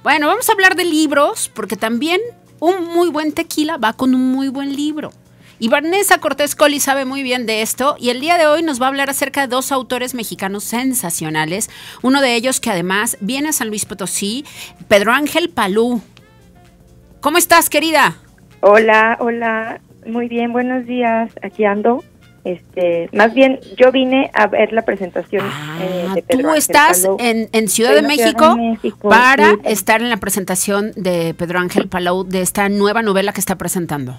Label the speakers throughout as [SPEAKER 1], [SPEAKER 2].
[SPEAKER 1] Bueno, vamos a hablar de libros, porque también un muy buen tequila va con un muy buen libro. Y Vanessa Cortés Colli sabe muy bien de esto, y el día de hoy nos va a hablar acerca de dos autores mexicanos sensacionales. Uno de ellos que además viene a San Luis Potosí, Pedro Ángel Palú. ¿Cómo estás, querida?
[SPEAKER 2] Hola, muy bien, buenos días, aquí ando. Más bien, yo vine a ver la presentación de Pedro
[SPEAKER 1] tú
[SPEAKER 2] Ángel
[SPEAKER 1] estás
[SPEAKER 2] Palou.
[SPEAKER 1] en Ciudad de México, para
[SPEAKER 2] sí,
[SPEAKER 1] estar en la presentación de Pedro Ángel Palou, de esta nueva novela que está presentando.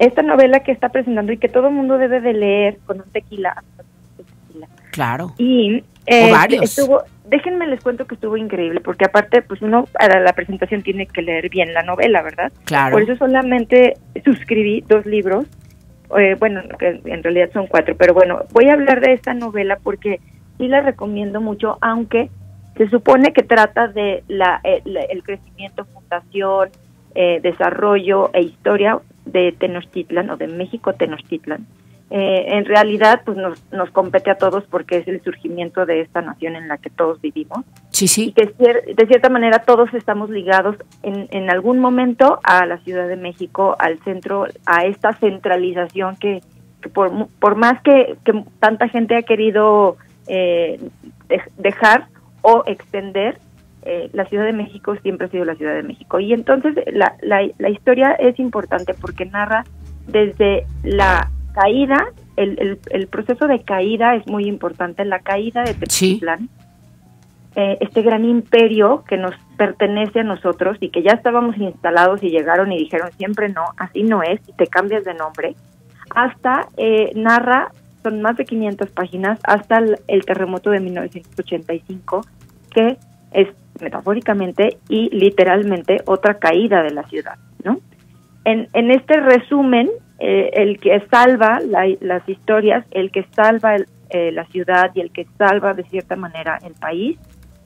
[SPEAKER 2] Esta novela que está presentando y que todo el mundo debe de leer con un tequila.
[SPEAKER 1] Claro.
[SPEAKER 2] Y
[SPEAKER 1] o varios.
[SPEAKER 2] déjenme les cuento que estuvo increíble, porque aparte, pues uno para la presentación tiene que leer bien la novela, ¿verdad?
[SPEAKER 1] Claro.
[SPEAKER 2] Por eso solamente suscribí 2 libros. Bueno, que en realidad son 4, pero bueno, voy a hablar de esta novela porque sí la recomiendo mucho, aunque se supone que trata de el crecimiento, fundación, desarrollo e historia de Tenochtitlan, o de México Tenochtitlan. En realidad, pues nos compete a todos, porque es el surgimiento de esta nación en la que todos vivimos.
[SPEAKER 1] Sí, sí.
[SPEAKER 2] Y que de cierta manera todos estamos ligados en algún momento a la Ciudad de México, al centro, a esta centralización que por más que tanta gente ha querido dejar o extender, la Ciudad de México siempre ha sido la Ciudad de México. Y entonces la historia es importante porque narra desde la caída, el proceso de caída es muy importante, la caída de Tenochtitlán. Sí. Este gran imperio que nos pertenece a nosotros y que ya estábamos instalados y llegaron y dijeron siempre no, así no es, y te cambias de nombre, hasta narra, son más de 500 páginas, hasta el terremoto de 1985, que es metafóricamente y literalmente otra caída de la ciudad, ¿no? En este resumen, el que salva las historias, el que salva la ciudad y el que salva de cierta manera el país,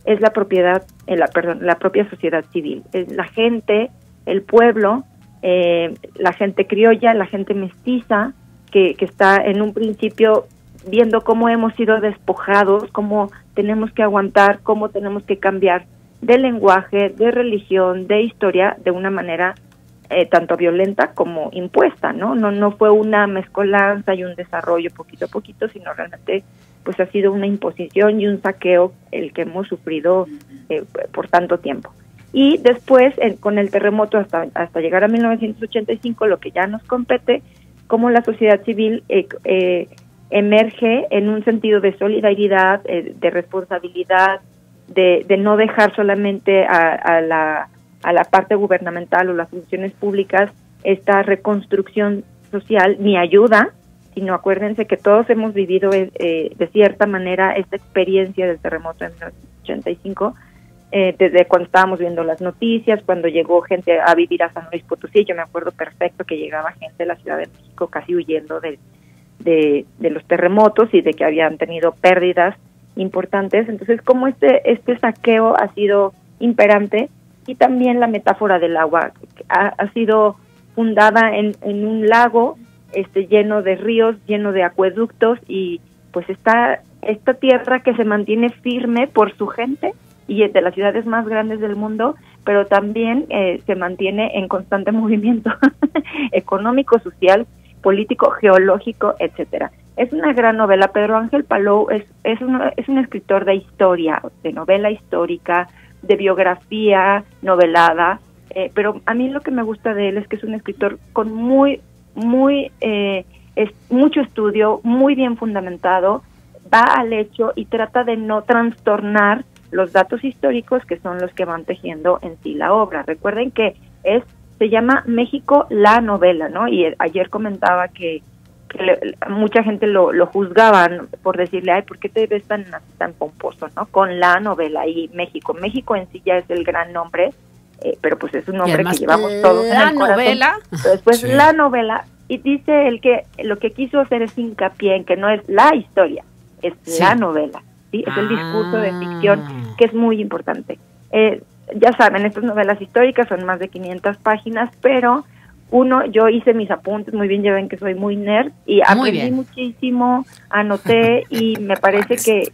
[SPEAKER 2] es la propia sociedad civil, es la gente, el pueblo, la gente criolla, la gente mestiza, que está en un principio viendo cómo hemos sido despojados, cómo tenemos que aguantar, cómo tenemos que cambiar de lenguaje, de religión, de historia, de una manera tanto violenta como impuesta, ¿no? No fue una mezcolanza y un desarrollo poquito a poquito, sino realmente pues ha sido una imposición y un saqueo el que hemos sufrido por tanto tiempo. Y después, con el terremoto hasta llegar a 1985, lo que ya nos compete, cómo la sociedad civil emerge en un sentido de solidaridad, de responsabilidad, de no dejar solamente a la parte gubernamental o las funciones públicas esta reconstrucción social, ni ayuda, sino acuérdense que todos hemos vivido de cierta manera esta experiencia del terremoto de 1985, desde cuando estábamos viendo las noticias, cuando llegó gente a vivir a San Luis Potosí. Yo me acuerdo perfecto que llegaba gente de la Ciudad de México casi huyendo de los terremotos y de que habían tenido pérdidas importantes. Entonces, como este saqueo ha sido imperante, y también la metáfora del agua ha sido fundada en un lago lleno de ríos, lleno de acueductos, y pues esta tierra que se mantiene firme por su gente y es de las ciudades más grandes del mundo, pero también se mantiene en constante movimiento económico, social, político, geológico, etcétera. Es una gran novela. Pedro Ángel Palou es un escritor de historia, de novela histórica, de biografía novelada, pero a mí lo que me gusta de él es que es un escritor con mucho estudio, muy bien fundamentado, va al hecho y trata de no trastornar los datos históricos que son los que van tejiendo en sí la obra. Recuerden que se llama México la novela, ¿no? Y ayer comentaba que mucha gente lo juzgaban por decirle, ay, ¿por qué te ves tan pomposo, no? Con la novela y México. México en sí ya es el gran nombre, pero pues es un nombre que llevamos todos en el corazón.
[SPEAKER 1] Novela.
[SPEAKER 2] Pero después sí. La novela, y dice él que lo que quiso hacer es hincapié en que no es la historia, es la novela, ¿sí? Es el discurso de ficción, que es muy importante. Ya saben, estas novelas históricas son más de 500 páginas, pero yo hice mis apuntes muy bien, ya ven que soy muy nerd, y aprendí muchísimo, anoté, y me parece que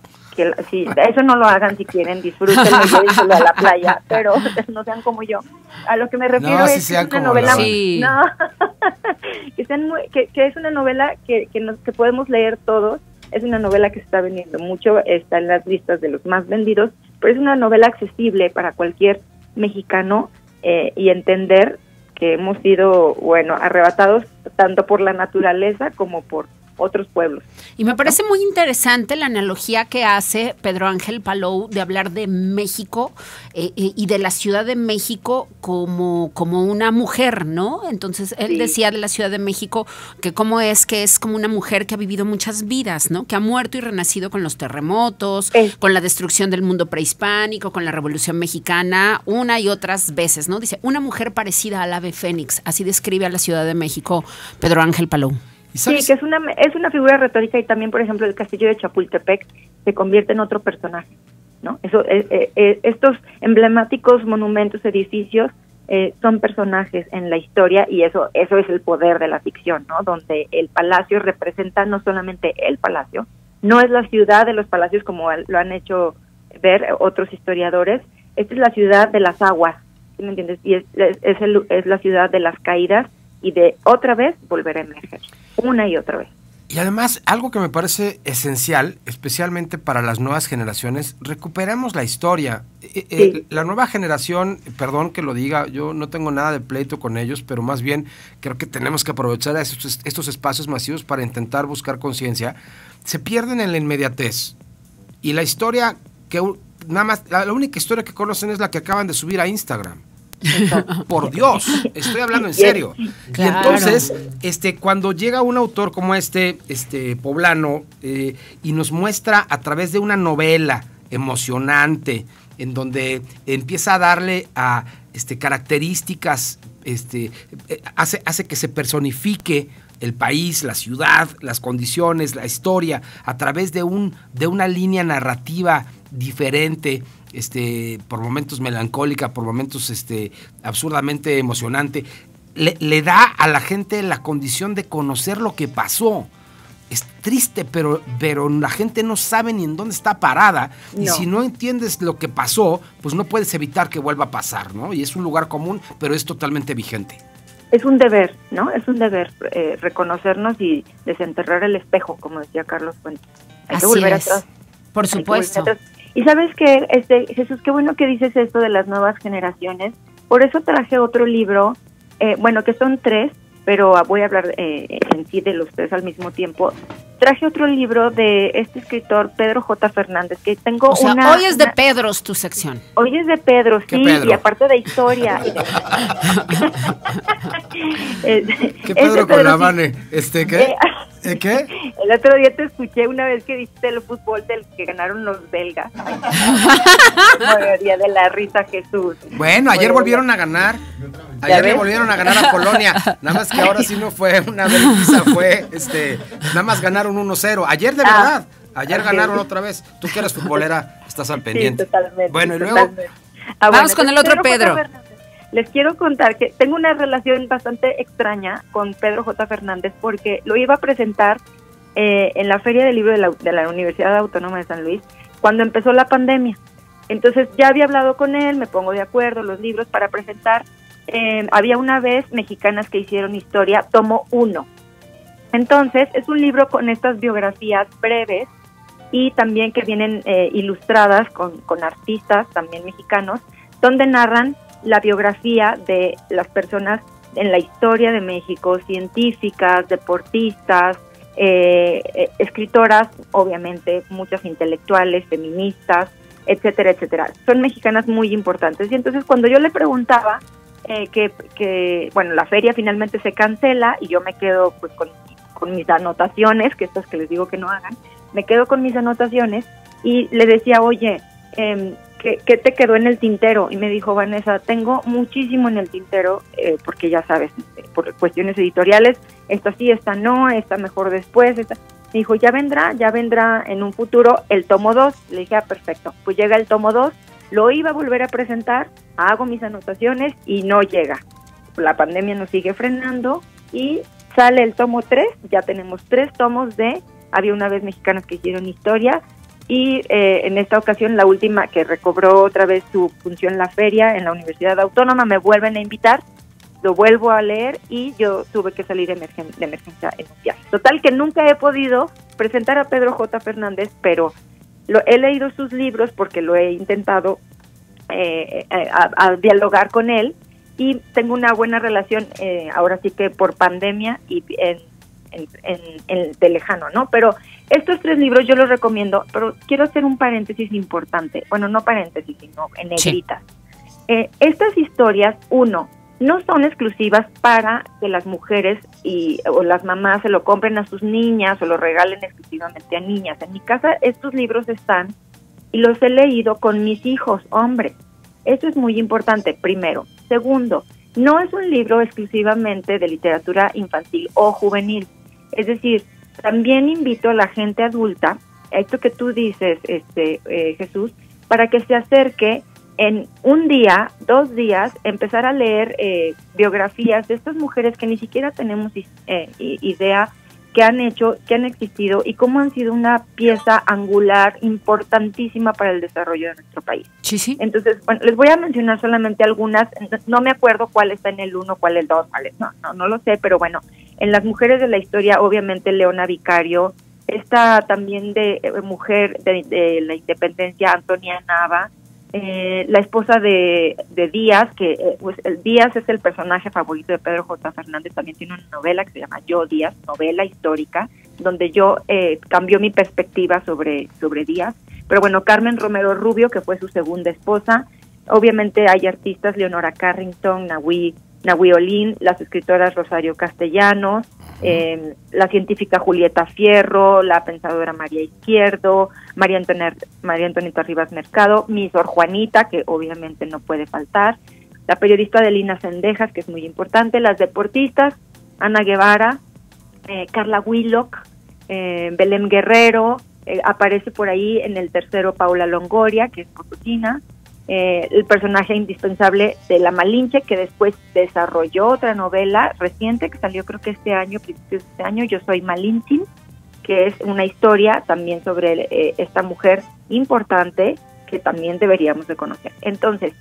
[SPEAKER 2] sí, eso no lo hagan si quieren, disfrútenlo, llévenselo a la playa, pero no sean como yo. A lo que me refiero es que es una novela, que es una novela que podemos leer todos. Es una novela que se está vendiendo mucho, está en las listas de los más vendidos, pero es una novela accesible para cualquier mexicano y entender que hemos sido, arrebatados tanto por la naturaleza como por otros pueblos.
[SPEAKER 1] Y me parece muy interesante la analogía que hace Pedro Ángel Palou de hablar de México y de la Ciudad de México como una mujer, ¿no? Entonces él decía de la Ciudad de México que es como una mujer que ha vivido muchas vidas, ¿no? Que ha muerto y renacido con los terremotos, con la destrucción del mundo prehispánico, con la Revolución Mexicana, una y otras veces, ¿no? Dice, una mujer parecida al ave fénix, así describe a la Ciudad de México Pedro Ángel Palou.
[SPEAKER 2] Sí, que es una figura retórica y también, por ejemplo, el castillo de Chapultepec se convierte en otro personaje, ¿no? Estos emblemáticos monumentos, edificios, son personajes en la historia y eso es el poder de la ficción, ¿no? Donde el palacio representa no solamente el palacio, no es la ciudad de los palacios como lo han hecho ver otros historiadores, esta es la ciudad de las aguas, ¿sí me entiendes? Y es la ciudad de las caídas y de otra vez volver a emerger, una y otra vez.
[SPEAKER 3] Y además, algo que me parece esencial, especialmente para las nuevas generaciones, recuperemos la historia. La nueva generación, perdón que lo diga, yo no tengo nada de pleito con ellos, pero más bien creo que tenemos que aprovechar estos espacios masivos para intentar buscar conciencia. Se pierden en la inmediatez. Y la historia, nada más, la única historia que conocen es la que acaban de subir a Instagram. Por Dios, estoy hablando en serio. Claro. Y entonces, cuando llega un autor como poblano y nos muestra a través de una novela emocionante, en donde empieza a darle a características, hace que se personifique el país, la ciudad, las condiciones, la historia, a través de una línea narrativa diferente, por momentos melancólica, por momentos absurdamente emocionante, le da a la gente la condición de conocer lo que pasó. Es triste, pero la gente no sabe ni en dónde está parada, y si no entiendes lo que pasó, pues no puedes evitar que vuelva a pasar, ¿no? Y es un lugar común, pero es totalmente vigente.
[SPEAKER 2] Es un deber, ¿no? Es un deber reconocernos y desenterrar el espejo, como decía Carlos Fuentes. Hay que volver atrás.
[SPEAKER 1] Por supuesto.
[SPEAKER 2] Y sabes que, Jesús, qué bueno que dices esto de las nuevas generaciones. Por eso traje otro libro, que son 3, pero voy a hablar en sí de los 3 al mismo tiempo. Traje otro libro de este escritor, Pedro J. Fernández, que tengo
[SPEAKER 1] hoy es de Pedros tu sección.
[SPEAKER 2] Hoy es de Pedro, sí, Pedro? Y aparte de historia.
[SPEAKER 3] ¿Qué Pedro con la Vane? ¿Qué? ¿Qué?
[SPEAKER 2] El otro día te escuché una vez que dijiste el fútbol del que ganaron los belgas. Día de la risa, Jesús.
[SPEAKER 3] Bueno, ayer volvieron a ganar. Ayer le volvieron a ganar a Polonia. Nada más que ahora sí no fue una vergüenza, fue nada más ganaron 1-0. Ayer de verdad. Ayer ganaron otra vez. Tú que eres futbolera, estás al pendiente.
[SPEAKER 2] Sí, totalmente.
[SPEAKER 3] Bueno, y luego
[SPEAKER 1] vamos con el otro Pedro.
[SPEAKER 2] Les quiero contar que tengo una relación bastante extraña con Pedro J. Fernández porque lo iba a presentar en la Feria del Libro de la Universidad Autónoma de San Luis cuando empezó la pandemia. Entonces ya había hablado con él, me pongo de acuerdo, los libros para presentar. Había una vez mexicanas que hicieron historia, tomo 1. Entonces es un libro con estas biografías breves y también que vienen ilustradas con artistas también mexicanos, donde narran la biografía de las personas en la historia de México, científicas, deportistas, escritoras, obviamente muchas intelectuales, feministas, etcétera, etcétera. Son mexicanas muy importantes. Y entonces cuando yo le preguntaba la feria finalmente se cancela y yo me quedo pues con mis anotaciones, que estas que les digo que no hagan, me quedo con mis anotaciones y le decía, oye, ¿qué te quedó en el tintero? Y me dijo, Vanessa, tengo muchísimo en el tintero, porque ya sabes, por cuestiones editoriales, esta sí, esta no, esta mejor después, esta. Me dijo, ya vendrá en un futuro el tomo 2. Le dije, perfecto, pues llega el tomo 2, lo iba a volver a presentar, hago mis anotaciones y no llega. La pandemia nos sigue frenando y sale el tomo 3, ya tenemos 3 tomos de Había una vez mexicanas que hicieron historia. y en esta ocasión, la última, que recobró otra vez su función la feria en la Universidad Autónoma, me vuelven a invitar, lo vuelvo a leer y yo tuve que salir de emergencia en un viaje. Total que nunca he podido presentar a Pedro J. Fernández, pero he leído sus libros porque lo he intentado a dialogar con él, y tengo una buena relación, ahora sí que por pandemia y de lejano, ¿no? Pero estos 3 libros yo los recomiendo, pero quiero hacer un paréntesis importante, bueno, no paréntesis, sino en negritas. Sí. Estas historias, no son exclusivas para que las mujeres o las mamás se lo compren a sus niñas o lo regalen exclusivamente a niñas. En mi casa estos libros están y los he leído con mis hijos, hombres. Eso es muy importante, primero. Segundo, no es un libro exclusivamente de literatura infantil o juvenil. Es decir, también invito a la gente adulta, esto que tú dices, Jesús, para que se acerque en un día, 2 días, empezar a leer biografías de estas mujeres que ni siquiera tenemos idea que han existido y cómo han sido una pieza angular importantísima para el desarrollo de nuestro país.
[SPEAKER 1] Sí, sí.
[SPEAKER 2] Entonces, bueno, les voy a mencionar solamente algunas, no me acuerdo cuál está en el 1, cuál el 2, no lo sé, pero bueno, en las mujeres de la historia, obviamente Leona Vicario, esta también de mujer de la independencia, Antonia Nava, la esposa de Díaz, que pues Díaz es el personaje favorito de Pedro J. Fernández, también tiene una novela que se llama Yo Díaz, novela histórica, donde yo cambió mi perspectiva sobre Díaz. Pero bueno, Carmen Romero Rubio, que fue su segunda esposa. Obviamente hay artistas, Leonora Carrington, Nahui Olin, las escritoras Rosario Castellanos, la científica Julieta Fierro, la pensadora María Izquierdo, María Antonieta Rivas Mercado, mi Sor Juanita, que obviamente no puede faltar, la periodista Adelina Sendejas, que es muy importante, las deportistas, Ana Guevara, Carla Willock, Belén Guerrero, aparece por ahí en el tercero Paula Longoria, que es potosina, el personaje indispensable de La Malinche, que después desarrolló otra novela reciente que salió creo que principios de este año, Yo Soy Malintzin, que es una historia también sobre esta mujer importante que también deberíamos de conocer. Entonces,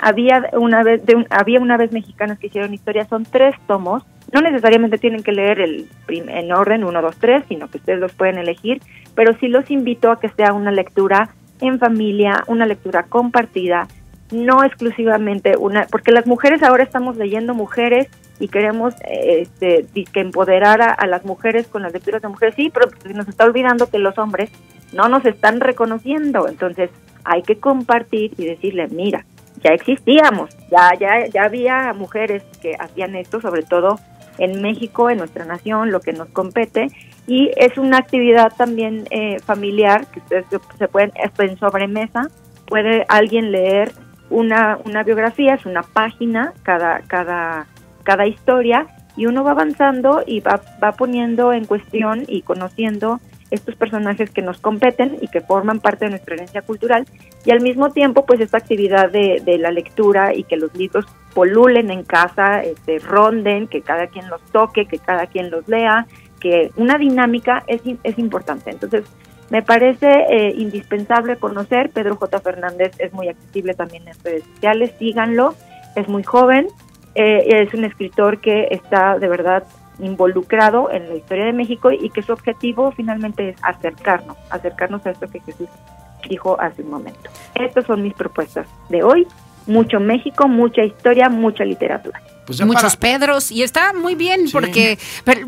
[SPEAKER 2] Había una vez mexicanas que hicieron historia, son 3 tomos, no necesariamente tienen que leer en orden 1, 2, 3, sino que ustedes los pueden elegir, pero sí los invito a que sea una lectura en familia, una lectura compartida, no exclusivamente porque las mujeres ahora estamos leyendo mujeres y queremos empoderar a las mujeres con las lecturas de mujeres, sí, pero se nos está olvidando que los hombres no nos están reconociendo, entonces hay que compartir y decirle, mira, ya existíamos, ya había mujeres que hacían esto, sobre todo en México, en nuestra nación, lo que nos compete, y es una actividad también familiar, que ustedes se pueden, esto en sobremesa, puede alguien leer una biografía, es una página, cada historia, y uno va avanzando y va poniendo en cuestión y conociendo estos personajes que nos competen y que forman parte de nuestra herencia cultural, y al mismo tiempo pues esta actividad de la lectura y que los libros polulen en casa, ronden, que cada quien los toque, que cada quien los lea, que una dinámica es importante. Entonces me parece indispensable conocer. Pedro J. Fernández es muy accesible también en redes sociales, síganlo, es muy joven, es un escritor que está de verdad involucrado en la historia de México y que su objetivo finalmente es acercarnos a esto que Jesús dijo hace un momento. Estas son mis propuestas de hoy. Mucho México, mucha historia, mucha literatura.
[SPEAKER 1] Pues muchos Pedros, y está muy bien, sí, porque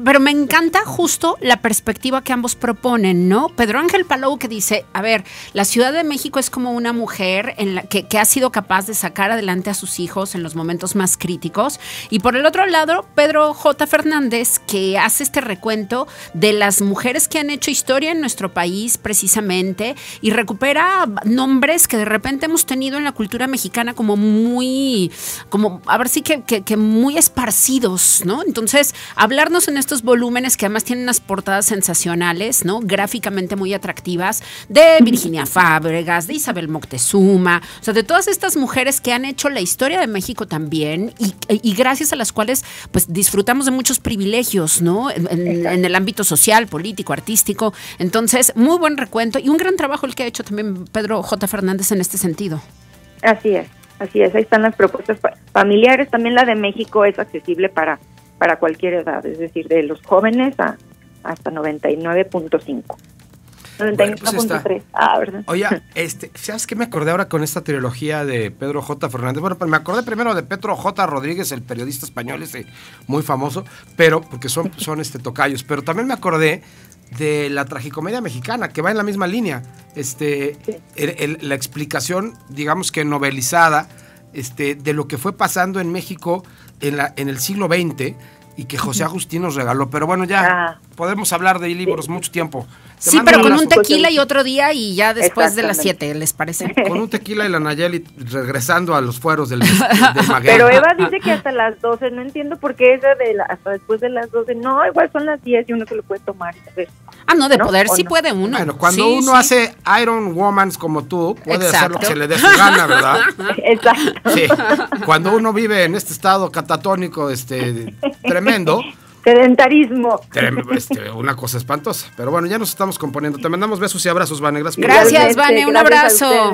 [SPEAKER 1] pero me encanta justo la perspectiva que ambos proponen, ¿no? Pedro Ángel Palou, que dice, a ver, la Ciudad de México es como una mujer que ha sido capaz de sacar adelante a sus hijos en los momentos más críticos, y por el otro lado, Pedro J. Fernández, que hace este recuento de las mujeres que han hecho historia en nuestro país precisamente, y recupera nombres que de repente hemos tenido en la cultura mexicana como a ver, sí que muy esparcidos, ¿no? Entonces, hablarnos en estos volúmenes que además tienen unas portadas sensacionales, ¿no? Gráficamente muy atractivas, de Virginia Fábregas, de Isabel Moctezuma, o sea, de todas estas mujeres que han hecho la historia de México también y gracias a las cuales pues disfrutamos de muchos privilegios, ¿no? En el ámbito social, político, artístico. Entonces, muy buen recuento y un gran trabajo el que ha hecho también Pedro J. Fernández en este sentido.
[SPEAKER 2] Así es, ahí están las propuestas familiares. También la de México es accesible para cualquier edad, es decir, de los jóvenes hasta 99.5. 99.3. ¿Verdad?
[SPEAKER 3] Oye, ¿sabes qué me acordé ahora con esta trilogía de Pedro J. Fernández? Bueno, pues me acordé primero de Pedro J. Rodríguez, el periodista español muy famoso, pero porque son tocayos, pero también me acordé de la tragicomedia mexicana, que va en la misma línea. La explicación, digamos que novelizada, de lo que fue pasando en México en el siglo XX y que José Agustín nos regaló. Pero bueno, ya podemos hablar de libros mucho tiempo.
[SPEAKER 1] Sí, pero con un tequila y otro día y ya después de las 7, ¿les parece?
[SPEAKER 3] Con un tequila y la Nayeli regresando a los fueros del Maguey.
[SPEAKER 2] Pero Eva dice que hasta las 12, no entiendo por qué esa hasta después de las 12, no, igual son las 10 y uno se lo puede tomar.
[SPEAKER 1] No, de poder sí puede uno.
[SPEAKER 3] Bueno, cuando uno hace Iron Womans como tú, puede hacer lo que se le dé su gana, ¿verdad?
[SPEAKER 2] Exacto.
[SPEAKER 3] Sí, cuando uno vive en este estado catatónico, tremendo.
[SPEAKER 2] Sedentarismo.
[SPEAKER 3] Una cosa espantosa. Pero bueno, ya nos estamos componiendo. Te mandamos besos y abrazos, Vane.
[SPEAKER 1] Gracias, Vane. Un abrazo.